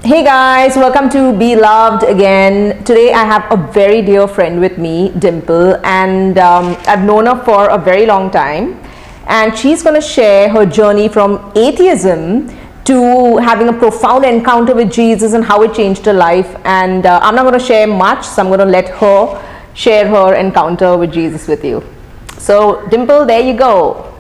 Hey guys, welcome to BeLoved again. Today I have a very dear friend with me, Dimple, and I've known her for a very long time, and she's going to share her journey from atheism to having a profound encounter with Jesus and how it changed her life. And I'm not going to share much, so I'm going to let her share her encounter with Jesus with you. So Dimple, there you go.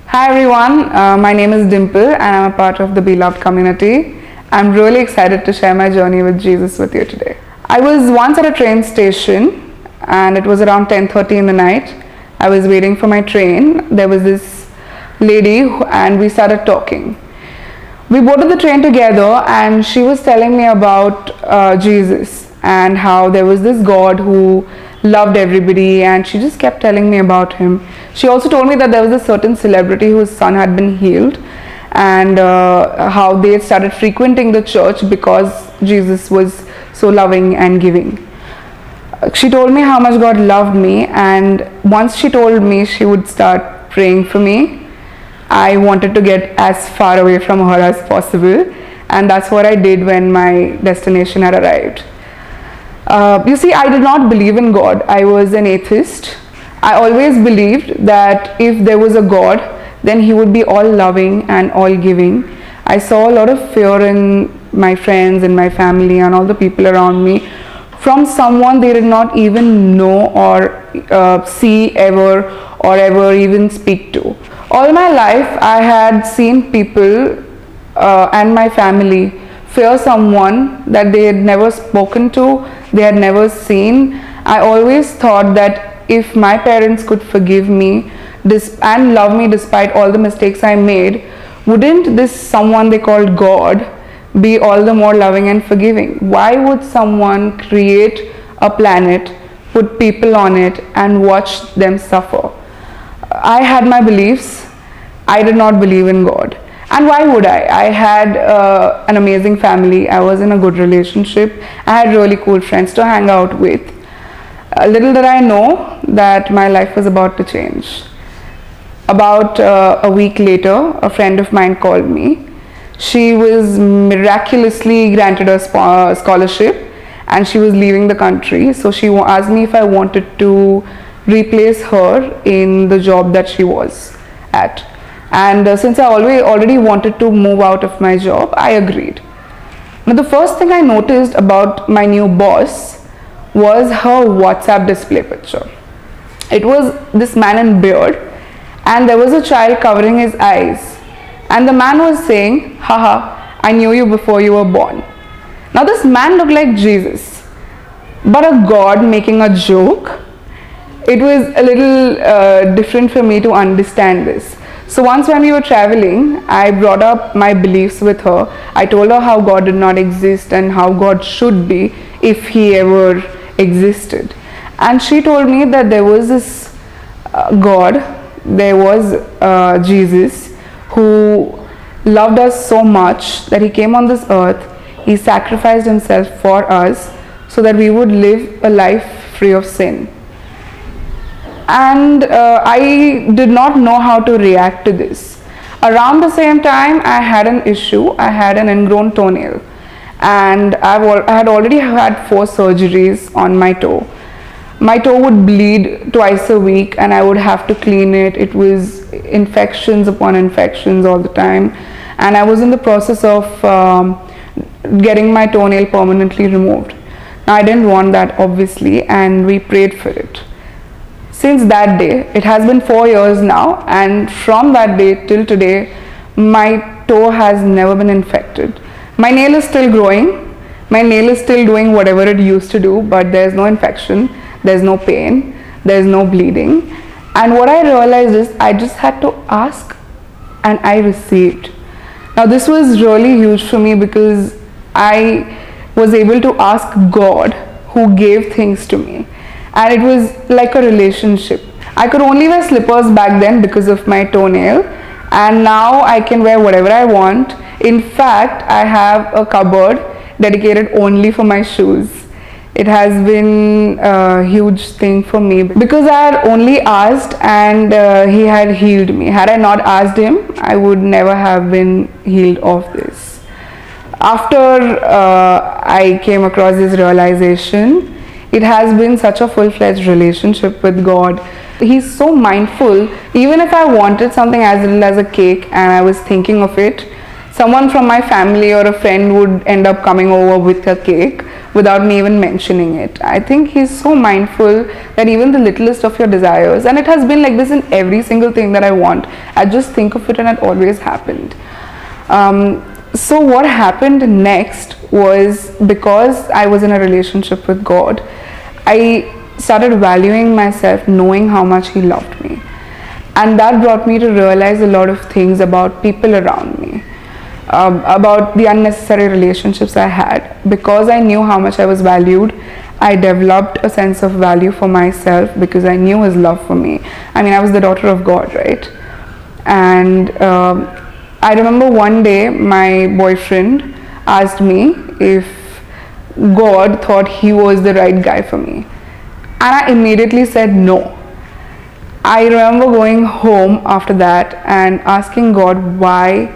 Hi everyone, my name is Dimple and I'm a part of the BeLoved community. I'm really excited to share my journey with Jesus with you today. I was once at a train station and it was around 10:30 in the night. I was waiting for my train. There was this lady and we started talking. We boarded the train together and she was telling me about Jesus and how there was this God who loved everybody, and she just kept telling me about him. She also told me that there was a certain celebrity whose son had been healed, and how they had started frequenting the church because Jesus was so loving and giving. She told me how much God loved me, and once she told me she would start praying for me, I wanted to get as far away from her as possible, and that's what I did when my destination had arrived. You see, I did not believe in God. I was an atheist. I always believed that if there was a God, then he would be all loving and all giving. I saw a lot of fear in my friends and my family and all the people around me from someone they did not even know or see ever or ever even speak to. All my life I had seen people and my family fear someone that they had never spoken to, they had never seen. I always thought that if my parents could forgive me and love me despite all the mistakes I made, wouldn't this someone they called God be all the more loving and forgiving? Why would someone create a planet, put people on it, and watch them suffer? I had my beliefs. I did not believe in God. And why would I? I had an amazing family. I was in a good relationship. I had really cool friends to hang out with. Little did I know that my life was about to change. About a week later, a friend of mine called me. She was miraculously granted a scholarship and she was leaving the country. So she asked me if I wanted to replace her in the job that she was at. And since I already wanted to move out of my job, I agreed. Now the first thing I noticed about my new boss was her WhatsApp display picture. It was this man in beard, and there was a child covering his eyes, and the man was saying, "Haha, I knew you before you were born." Now this man looked like Jesus, but a God making a joke. It was a little different for me to understand this. So once when we were traveling, I brought up my beliefs with her. I told her how God did not exist and how God should be if he ever existed. And she told me that there was this God, there was Jesus, who loved us so much that he came on this earth, he sacrificed himself for us so that we would live a life free of sin. And I did not know how to react to this. Around the same time, I had an issue. I had an ingrown toenail, and I had already had 4 surgeries on my toe. My toe would bleed twice a week and I would have to clean it. It was infections upon infections all the time, and I was in the process of getting my toenail permanently removed. Now I didn't want that, obviously, and we prayed for it. Since that day, it has been 4 years now, and from that day till today, my toe has never been infected. My nail is still growing, my nail is still doing whatever it used to do, but there's no infection, there's no pain, there's no bleeding. And what I realized is I just had to ask and I received. Now this was really huge for me because I was able to ask God who gave things to me. And it was like a relationship. I could only wear slippers back then because of my toenail, and now I can wear whatever I want. In fact, I have a cupboard dedicated only for my shoes. It has been a huge thing for me because I had only asked and he had healed me. Had I not asked him, I would never have been healed of this. After I came across this realization, it has been such a full-fledged relationship with God. He's so mindful. Even if I wanted something as little as a cake and I was thinking of it, someone from my family or a friend would end up coming over with a cake without me even mentioning it. I think he's so mindful that even the littlest of your desires, and it has been like this in every single thing that I want, I just think of it and it always happened. So what happened next was, because I was in a relationship with God, I started valuing myself, knowing how much He loved me. And that brought me to realize a lot of things about people around me, about the unnecessary relationships I had. Because I knew how much I was valued, I developed a sense of value for myself because I knew His love for me. I mean, I was the daughter of God, right? And I remember one day my boyfriend asked me if God thought he was the right guy for me. And I immediately said no. I remember going home after that and asking God why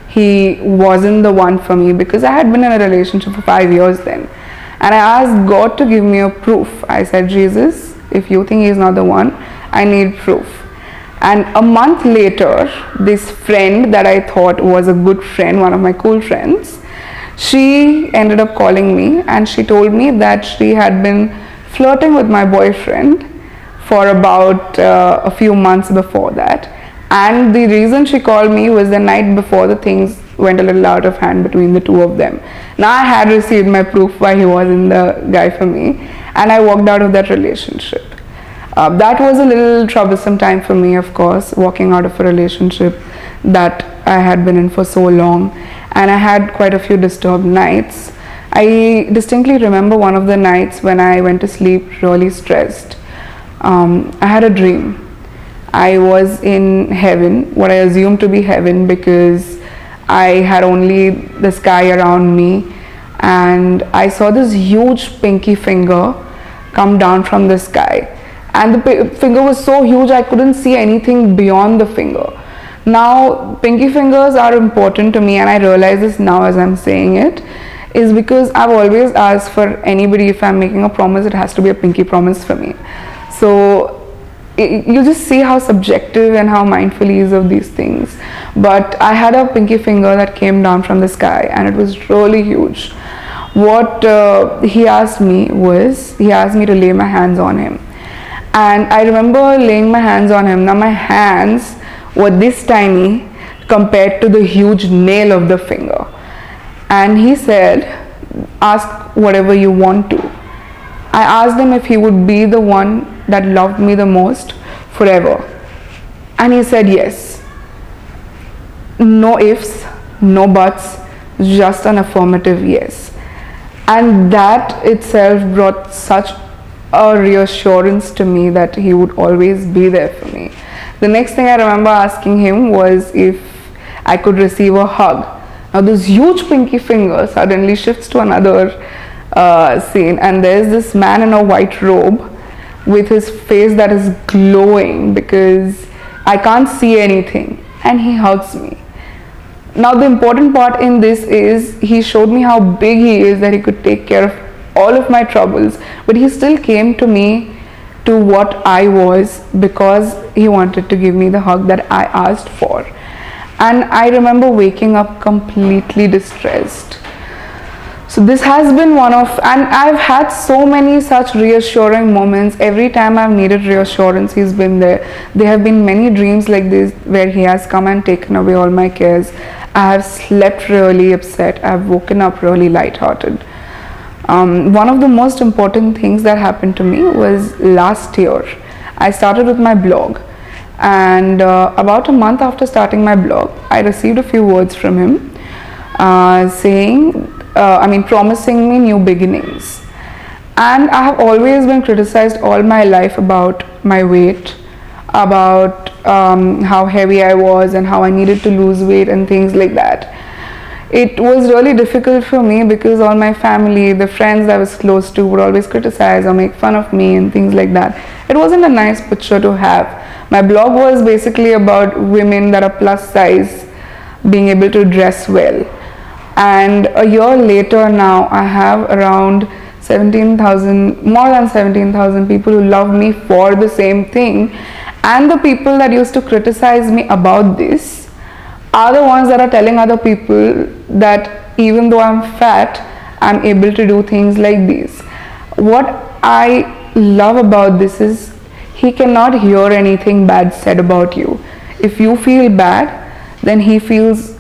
He wasn't the one for me, because I had been in a relationship for 5 years then. And I asked God to give me a proof. I said, Jesus, if you think He's not the one, I need proof. And a month later, this friend that I thought was a good friend, one of my cool friends, she ended up calling me and she told me that she had been flirting with my boyfriend for about a few months before that. And the reason she called me was the night before the things went a little out of hand between the two of them. Now I had received my proof why he wasn't the guy for me, and I walked out of that relationship. That was a little troublesome time for me, of course, walking out of a relationship that I had been in for so long, and I had quite a few disturbed nights. I distinctly remember one of the nights when I went to sleep really stressed. I had a dream. I was in heaven, what I assumed to be heaven, because I had only the sky around me, and I saw this huge pinky finger come down from the sky. And the finger was so huge I couldn't see anything beyond the finger. Now, pinky fingers are important to me, and I realize this now as I'm saying it, is because I've always asked for anybody, if I'm making a promise, it has to be a pinky promise for me. So you just see how subjective and how mindful he is of these things. But I had a pinky finger that came down from the sky, and it was really huge. What he asked me was, he asked me to lay my hands on him. And I remember laying my hands on him. Now my hands were this tiny compared to the huge nail of the finger. And he said, ask whatever you want to. I asked him if he would be the one that loved me the most forever. And he said yes. No ifs, no buts, just an affirmative yes. And that itself brought such a reassurance to me that he would always be there for me. The next thing I remember asking him was if I could receive a hug. Now this huge pinky finger suddenly shifts to another scene, and there's this man in a white robe with his face that is glowing because I can't see anything, and he hugs me. Now the important part in this is he showed me how big he is, that he could take care of all of my troubles, but he still came to me, to what I was, because he wanted to give me the hug that I asked for. And I remember waking up completely distressed. So this has been one of, and I've had so many such reassuring moments. Every time I've needed reassurance, he's been there. There have been many dreams like this where he has come and taken away all my cares. I have slept really upset. I've woken up really lighthearted. One of the most important things that happened to me was last year. I started with my blog, and about a month after starting my blog, I received a few words from him promising me new beginnings. And I have always been criticized all my life about my weight, about how heavy I was and how I needed to lose weight and things like that. It was really difficult for me because all my family, the friends I was close to, would always criticize or make fun of me and things like that. It wasn't a nice picture to have. My blog was basically about women that are plus size being able to dress well. And a year later now, I have around 17,000, more than 17,000 people who love me for the same thing. And the people that used to criticize me about this are the ones that are telling other people that even though I'm fat, I'm able to do things like these. What I love about this is he cannot hear anything bad said about you. If you feel bad, then he feels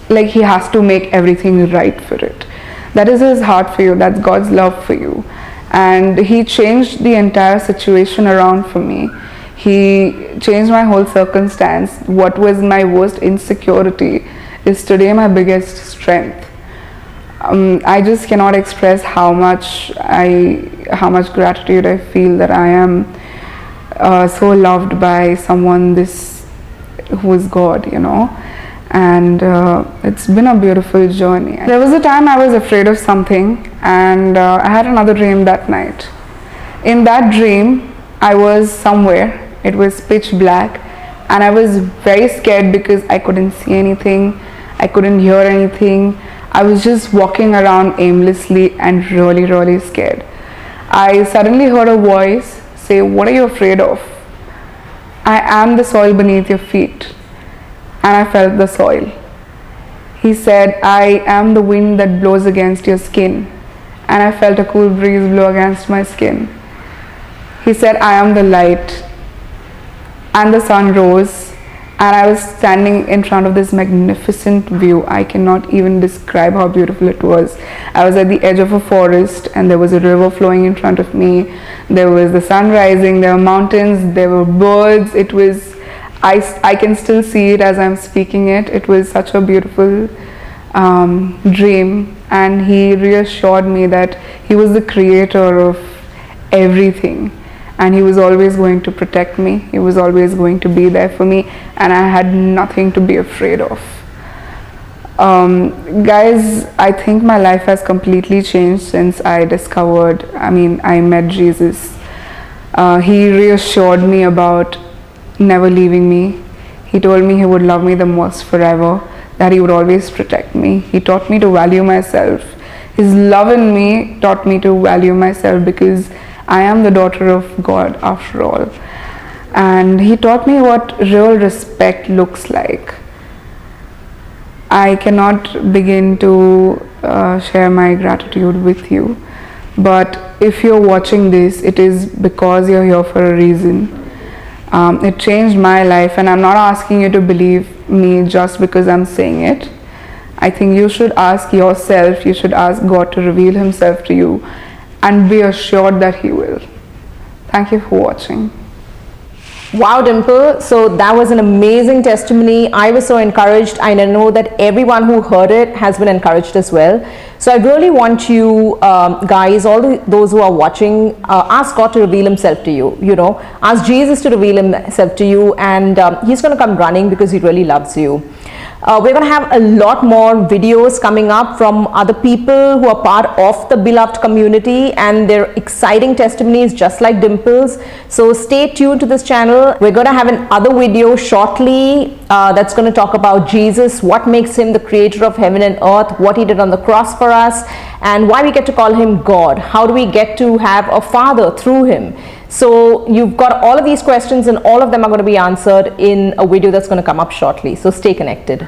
like he has to make everything right for it. That is his heart for you. That's God's love for you. And he changed the entire situation around for me. He changed my whole circumstance. What was my worst insecurity is today my biggest strength. I just cannot express how much gratitude I feel that I am so loved by someone who is God, you know. And it's been a beautiful journey. There was a time I was afraid of something, and I had another dream that night. In that dream, I was somewhere. It was pitch black, and I was very scared because I couldn't see anything, I couldn't hear anything. I was just walking around aimlessly and really, really scared. I suddenly heard a voice say, "What are you afraid of? I am the soil beneath your feet." And I felt the soil. He said, "I am the wind that blows against your skin." And I felt a cool breeze blow against my skin. He said, "I am the light." And the sun rose, and I was standing in front of this magnificent view. I cannot even describe how beautiful it was. I was at the edge of a forest, and there was a river flowing in front of me. There was the sun rising, there were mountains, there were birds. It was, I can still see it as I'm speaking it. It was such a beautiful dream, and he reassured me that he was the creator of everything, and he was always going to protect me. He was always going to be there for me, and I had nothing to be afraid of. Guys, I think my life has completely changed since I met Jesus. He reassured me about never leaving me. He told me he would love me the most forever, that he would always protect me. He taught me to value myself. His love in me taught me to value myself, because I am the daughter of God after all. And he taught me what real respect looks like. I cannot begin to share my gratitude with you, but if you're watching this, it is because you're here for a reason. It changed my life, and I'm not asking you to believe me just because I'm saying it. I think you should ask yourself, you should ask God to reveal himself to you, and be assured that he will. Thank you for watching. Wow, Dimple, so that was an amazing testimony. I was so encouraged. I know that everyone who heard it has been encouraged as well. So I really want you guys, those who are watching, ask God to reveal himself to you, ask Jesus to reveal himself to you, and he's going to come running because he really loves you. We're going to have a lot more videos coming up from other people who are part of the Beloved community, and their exciting testimonies just like Dimple's. So stay tuned to this channel. We're going to have another video shortly that's going to talk about Jesus, what makes him the creator of heaven and earth, what he did on the cross for us, and why we get to call him God. How do we get to have a father through him? So you've got all of these questions, and all of them are going to be answered in a video that's going to come up shortly. So stay connected.